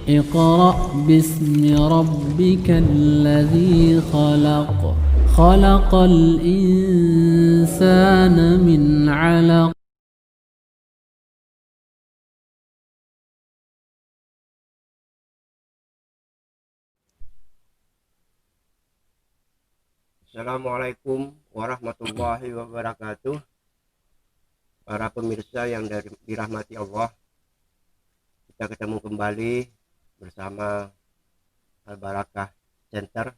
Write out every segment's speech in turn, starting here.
اقرأ باسم ربك الذي خلق خلق الإنسان من علق. Assalamualaikum warahmatullahi wabarakatuh. Para pemirsa yang dirahmati Allah, kita ketemu kembali bersama Al-Barakah Center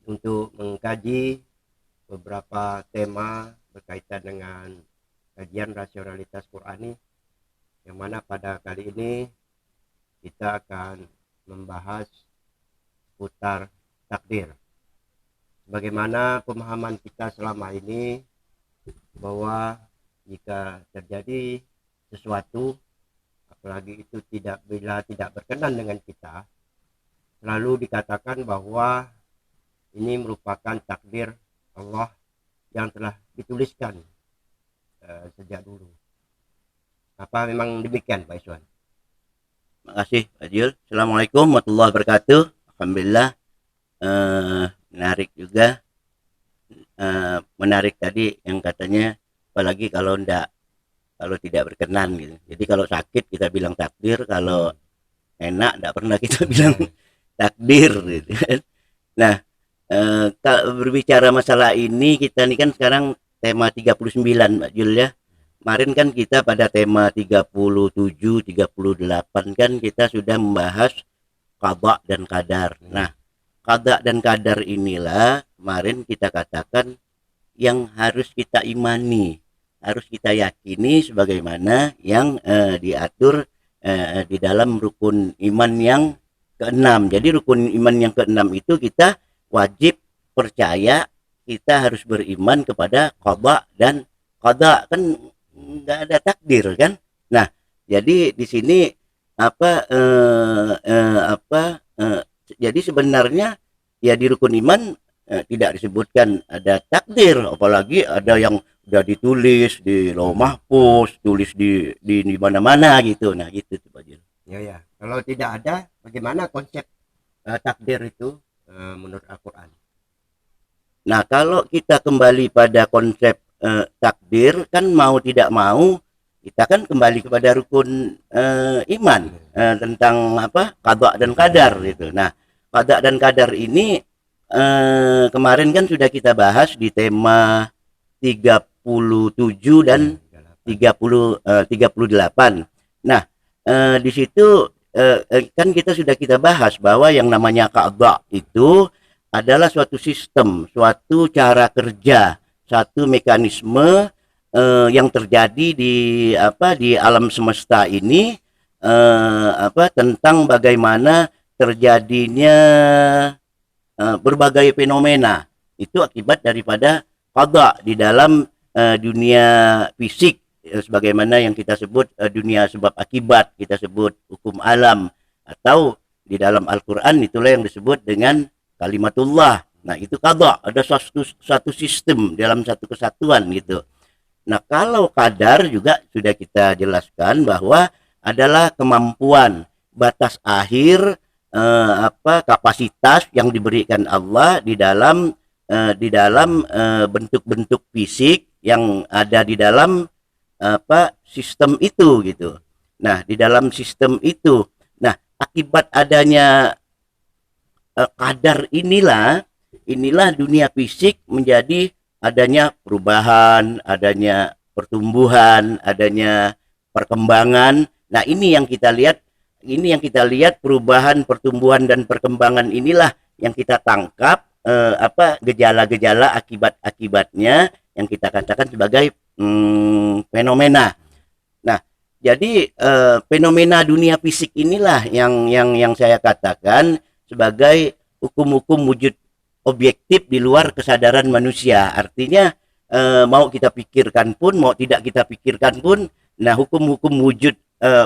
untuk mengkaji beberapa tema berkaitan dengan kajian rasionalitas Qurani, yang mana pada kali ini kita akan membahas seputar takdir. Bagaimana pemahaman kita selama ini bahwa jika terjadi sesuatu, apalagi itu bila tidak berkenan dengan kita, selalu dikatakan bahwa ini merupakan takdir Allah yang telah dituliskan sejak dulu. Apa memang demikian, Pak Iswan? Terima kasih, Pak Jul. Assalamualaikum warahmatullahi wabarakatuh. Alhamdulillah, menarik juga. Menarik tadi yang katanya, apalagi kalau tidak berkenan gitu. Jadi kalau sakit kita bilang takdir, kalau enak tidak pernah kita bilang takdir gitu. Nah, berbicara masalah ini, kita ini kan sekarang tema 39, Pak Jul ya. Kemarin kan kita pada tema 37, 38 kan kita sudah membahas qada dan qadar. Nah, qada dan qadar inilah kemarin kita katakan yang harus kita imani, harus kita yakini sebagaimana yang diatur di dalam rukun iman yang keenam. Jadi rukun iman yang keenam itu kita wajib percaya, kita harus beriman kepada qada dan qada, kan nggak ada takdir kan. Nah, jadi di sini jadi sebenarnya ya di rukun iman tidak disebutkan ada takdir, apalagi ada yang udah ditulis di Lauh Mahfuz, tulis di mana-mana gitu. Nah, gitu tuh Pak Jil. Ya. Kalau tidak ada, bagaimana konsep takdir itu menurut Al-Qur'an? Nah, kalau kita kembali pada konsep takdir, kan mau tidak mau kita kan kembali kepada rukun iman tentang qada dan qadar gitu. Nah, qada dan qadar ini kemarin kan sudah kita bahas di tema 37 dan 38. Nah, di situ kan kita bahas bahwa yang namanya qada itu adalah suatu sistem, suatu cara kerja, satu mekanisme yang terjadi di alam semesta ini, tentang bagaimana terjadinya berbagai fenomena itu akibat daripada qada di dalam dunia fisik, sebagaimana yang kita sebut dunia sebab akibat, kita sebut hukum alam, atau di dalam Al-Qur'an itulah yang disebut dengan kalimatullah. Nah, itu qada, ada satu sistem dalam satu kesatuan gitu. Nah, kalau qadar juga sudah kita jelaskan bahwa adalah kemampuan, batas akhir, kapasitas yang diberikan Allah di dalam bentuk-bentuk fisik yang ada di dalam sistem itu gitu. Nah, di dalam sistem itu, nah akibat adanya qadar inilah dunia fisik menjadi adanya perubahan, adanya pertumbuhan, adanya perkembangan. Nah, ini yang kita lihat perubahan, pertumbuhan dan perkembangan inilah yang kita tangkap gejala-gejala akibat-akibatnya yang kita katakan sebagai fenomena. Nah, jadi fenomena dunia fisik inilah yang saya katakan sebagai hukum-hukum wujud objektif di luar kesadaran manusia. Artinya mau kita pikirkan pun, mau tidak kita pikirkan pun, nah hukum-hukum wujud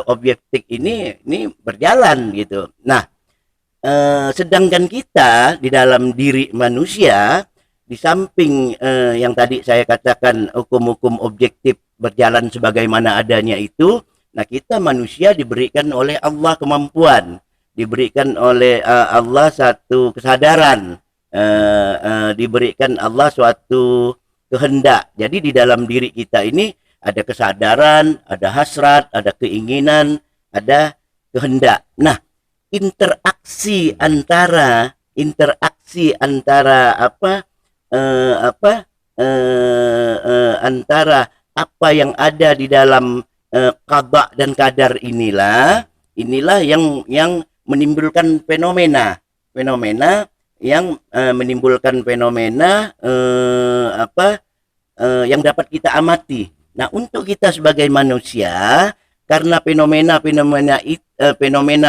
objektif ini berjalan gitu. Nah, sedangkan kita di dalam diri manusia, di samping yang tadi saya katakan hukum-hukum objektif berjalan sebagaimana adanya itu, Nah, kita manusia diberikan oleh Allah kemampuan, diberikan oleh Allah satu kesadaran, diberikan Allah suatu kehendak. Jadi di dalam diri kita ini ada kesadaran, ada hasrat, ada keinginan, ada kehendak. Nah, interaksi antara antara apa yang ada di dalam qada dan qadar inilah yang menimbulkan fenomena yang menimbulkan fenomena yang dapat kita amati. Nah, untuk kita sebagai manusia, karena fenomena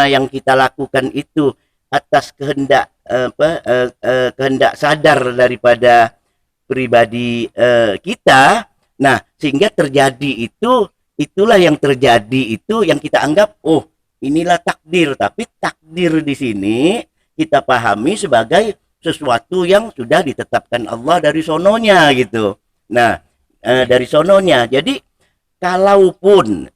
yang kita lakukan itu atas kehendak kehendak sadar daripada pribadi kita, nah sehingga terjadi itulah yang terjadi itu yang kita anggap inilah takdir. Tapi takdir di sini kita pahami sebagai sesuatu yang sudah ditetapkan Allah dari sononya gitu. Nah, dari sononya. Jadi kalaupun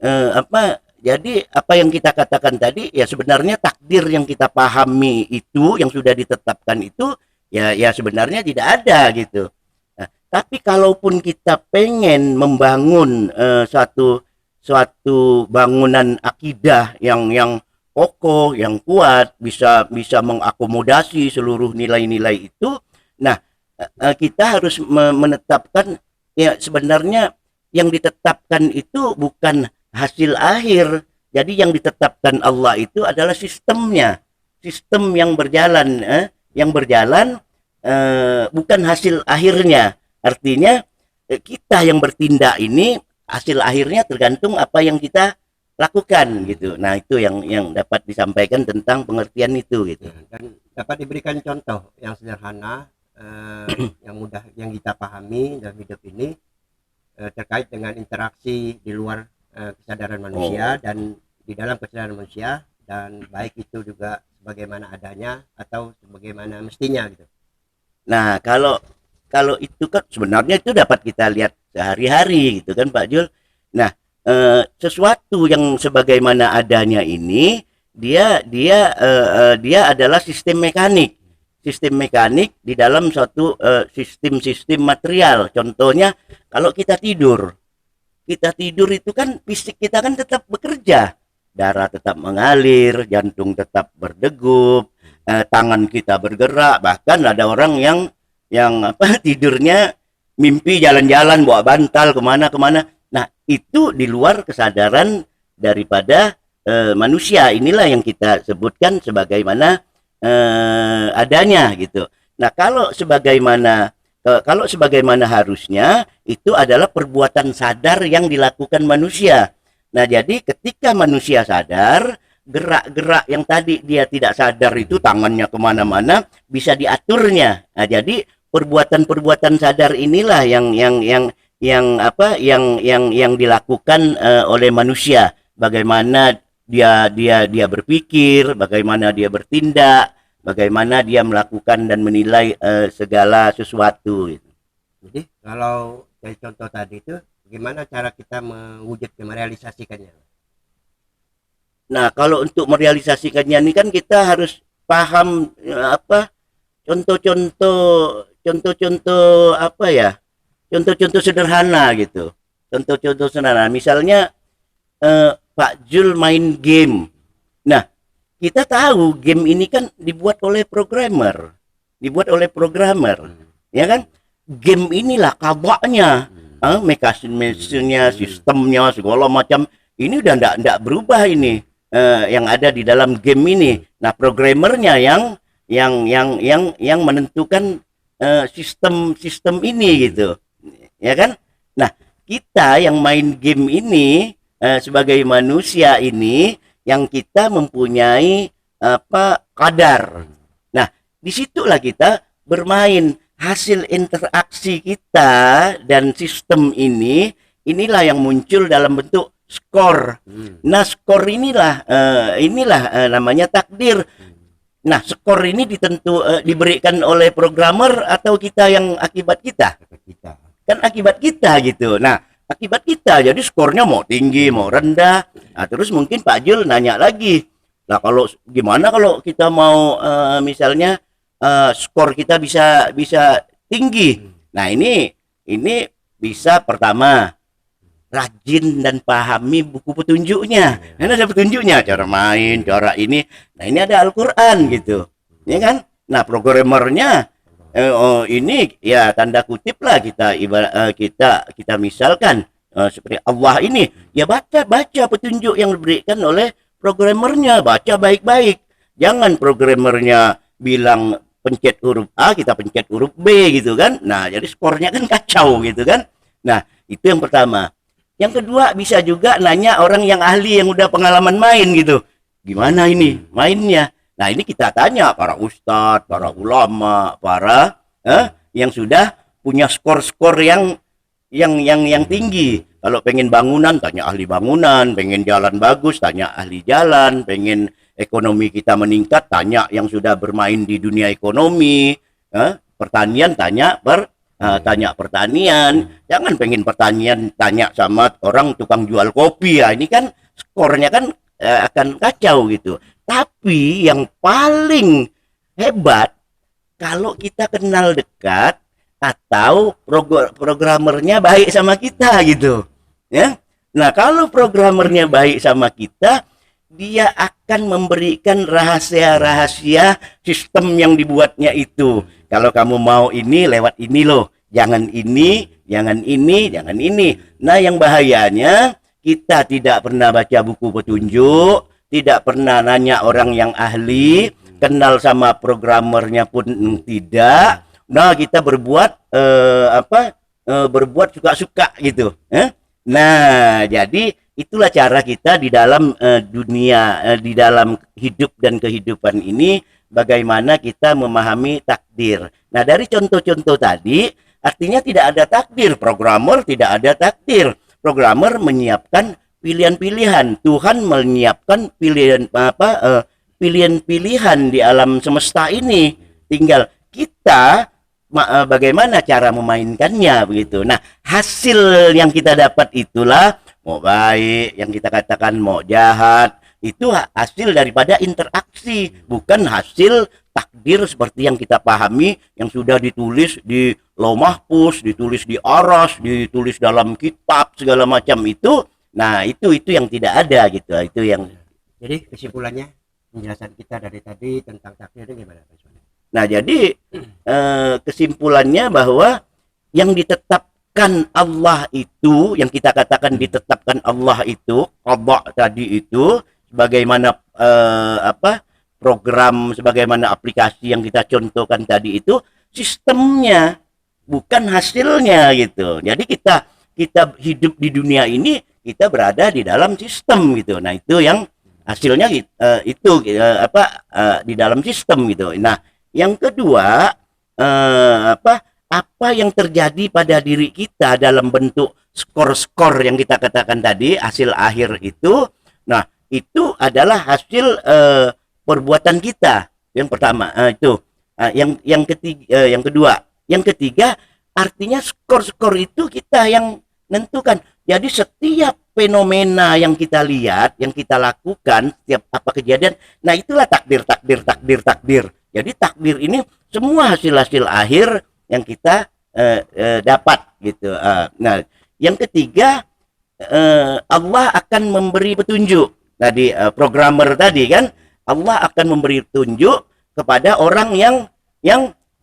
jadi apa yang kita katakan tadi ya sebenarnya takdir yang kita pahami itu yang sudah ditetapkan itu ya sebenarnya tidak ada gitu. Nah, tapi kalaupun kita pengen membangun suatu bangunan akidah yang kokoh, yang kuat, bisa mengakomodasi seluruh nilai-nilai itu, nah kita harus menetapkan ya sebenarnya yang ditetapkan itu bukan hasil akhir. Jadi yang ditetapkan Allah itu adalah sistemnya, sistem yang berjalan, bukan hasil akhirnya. Artinya kita yang bertindak ini hasil akhirnya tergantung apa yang kita lakukan gitu. Nah, itu yang dapat disampaikan tentang pengertian itu gitu. Dan dapat diberikan contoh yang sederhana, yang mudah yang kita pahami dalam hidup ini, terkait dengan interaksi di luar kesadaran manusia dan di dalam kesadaran manusia, dan baik itu juga sebagaimana adanya atau sebagaimana mestinya gitu. Nah, kalau itu kan sebenarnya itu dapat kita lihat sehari-hari gitu kan Pak Jul. Nah, sesuatu yang sebagaimana adanya ini dia adalah sistem mekanik di dalam suatu sistem material. Contohnya kalau kita tidur itu kan fisik kita kan tetap bekerja, darah tetap mengalir, jantung tetap berdegup, tangan kita bergerak, bahkan ada orang yang tidurnya mimpi jalan-jalan bawa bantal kemana. Nah, itu di luar kesadaran daripada manusia. Inilah yang kita sebutkan sebagaimana adanya gitu. Nah, kalau sebagaimana harusnya itu adalah perbuatan sadar yang dilakukan manusia. Nah, jadi ketika manusia sadar, gerak-gerak yang tadi dia tidak sadar itu tangannya kemana-mana bisa diaturnya. Nah, jadi perbuatan-perbuatan sadar inilah yang dilakukan oleh manusia. Bagaimana dia berpikir, bagaimana dia bertindak, bagaimana dia melakukan dan menilai segala sesuatu gitu. Jadi kalau dari contoh tadi itu bagaimana cara kita merealisasikannya? Nah, kalau untuk merealisasikannya ini kan kita harus paham contoh-contoh sederhana gitu. Contoh-contoh sederhana. Misalnya Pak Jul main game. Nah, kita tahu game ini kan dibuat oleh programmer. Ya kan? Game inilah kabaknya, mekanismenya, sistemnya, segala macam. Ini udah enggak berubah ini. Yang ada di dalam game ini. Nah, programmernya yang menentukan sistem ini gitu. Ya kan? Nah, kita yang main game ini sebagai manusia ini yang kita mempunyai kadar. Nah, disitulah kita bermain. Hasil interaksi kita dan sistem inilah yang muncul dalam bentuk skor. Nah, skor inilah namanya takdir. Nah, skor ini diberikan oleh programmer atau kita yang akibat kita? Kan akibat kita gitu. Nah, akibat kita. Jadi skornya mau tinggi, mau rendah, Nah, terus mungkin Pak Jul nanya lagi, lah kalau gimana kalau kita mau misalnya skor kita bisa tinggi. Nah, ini bisa pertama rajin dan pahami buku petunjuknya. Ini ada petunjuknya, cara main, cara ini. Nah, ini ada Al-Qur'an gitu. Ya kan? Nah, programmernya ini ya tanda kutip lah kita kita misalkan seperti Allah ini, ya baca petunjuk yang diberikan oleh programmernya, baca baik-baik. Jangan programmernya bilang pencet huruf A, kita pencet huruf B gitu kan. Nah, jadi skornya kan kacau gitu kan. Nah, itu yang pertama. Yang kedua, bisa juga nanya orang yang ahli yang udah pengalaman main gitu. Gimana ini mainnya? Nah, ini kita tanya para ustadz, para ulama, para yang sudah punya skor-skor yang tinggi. Kalau pengen bangunan, tanya ahli bangunan. Pengen jalan bagus, tanya ahli jalan. Pengen ekonomi kita meningkat, tanya yang sudah bermain di dunia ekonomi. Pertanian, tanya pertanian. Jangan pengen pertanian tanya sama orang tukang jual kopi ya. Ini kan skornya kan akan kacau gitu. Tapi yang paling hebat kalau kita kenal dekat atau programmernya baik sama kita gitu. Ya. Nah, kalau programmernya baik sama kita, dia akan memberikan rahasia-rahasia sistem yang dibuatnya itu. Kalau kamu mau ini lewat ini loh, jangan ini, jangan ini, jangan ini. Nah, yang bahayanya kita tidak pernah baca buku petunjuk, tidak pernah nanya orang yang ahli, kenal sama programmernya pun tidak. Nah, kita berbuat berbuat suka-suka gitu. Nah, jadi itulah cara kita di dalam dunia, di dalam hidup dan kehidupan ini, bagaimana kita memahami takdir. Nah, dari contoh-contoh tadi, artinya tidak ada takdir. Programmer tidak ada takdir. Programmer menyiapkan pilihan-pilihan. Tuhan menyiapkan pilihan-pilihan di alam semesta ini. Tinggal kita bagaimana cara memainkannya begitu. Nah, hasil yang kita dapat itulah mau baik, yang kita katakan mau jahat, itu hasil daripada interaksi, bukan hasil takdir seperti yang kita pahami, yang sudah ditulis di Lauh Mahfuz, ditulis di Aras, ditulis dalam kitab segala macam itu. Nah, itu yang tidak ada gitu. Itu yang Jadi kesimpulannya, penjelasan kita dari tadi tentang takdir itu gimana, Pak Iswan? Nah, jadi kesimpulannya bahwa yang ditetapkan Allah itu, yang kita katakan ditetapkan Allah itu, qada tadi itu, sebagaimana program, sebagaimana aplikasi yang kita contohkan tadi itu, sistemnya bukan hasilnya gitu. Jadi kita hidup di dunia ini, kita berada di dalam sistem gitu. Nah, itu yang hasilnya di dalam sistem gitu. Nah, yang kedua, apa yang terjadi pada diri kita dalam bentuk skor-skor yang kita katakan tadi, hasil akhir itu. Nah, itu adalah hasil perbuatan kita. Yang pertama itu. Yang ketiga, artinya skor-skor itu kita yang menentukan. Jadi setiap fenomena yang kita lihat, yang kita lakukan, setiap apa kejadian, nah itulah takdir. Jadi takdir ini semua hasil-hasil akhir yang kita dapat gitu. Nah, yang ketiga, Allah akan memberi petunjuk. Tadi programmer tadi kan, Allah akan memberi petunjuk kepada orang yang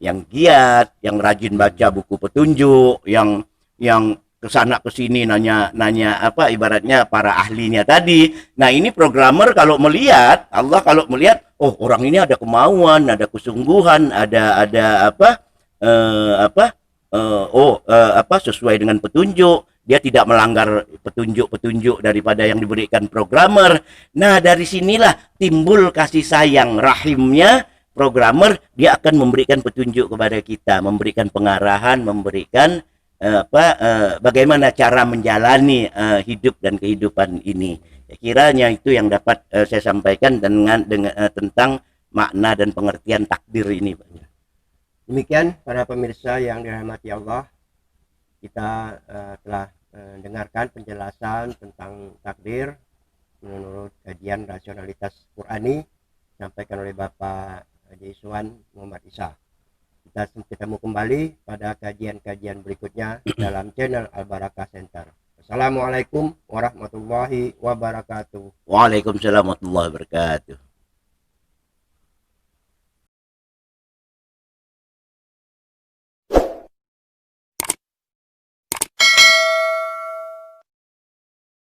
giat, yang rajin baca buku petunjuk, yang kesana kesini nanya ibaratnya para ahlinya tadi. Nah, ini programmer kalau melihat, Allah kalau melihat, oh orang ini ada kemauan, ada kesungguhan, ada sesuai dengan petunjuk, dia tidak melanggar petunjuk daripada yang diberikan programmer. Nah, dari sinilah timbul kasih sayang rahimnya programmer. Dia akan memberikan petunjuk kepada kita, memberikan pengarahan, memberikan bagaimana cara menjalani hidup dan kehidupan ini. Kiranya itu yang dapat saya sampaikan dengan tentang makna dan pengertian takdir ini, Pak. Demikian para pemirsa yang dirahmati Allah, kita telah dengarkan penjelasan tentang takdir menurut kajian rasionalitas Qurani disampaikan oleh Bapak Haji Iswan Muhammad Isa. Kita ketemu kembali pada kajian-kajian berikutnya dalam channel Al Barakah Center. Assalamualaikum warahmatullahi wabarakatuh. Waalaikumsalam warahmatullahi wabarakatuh.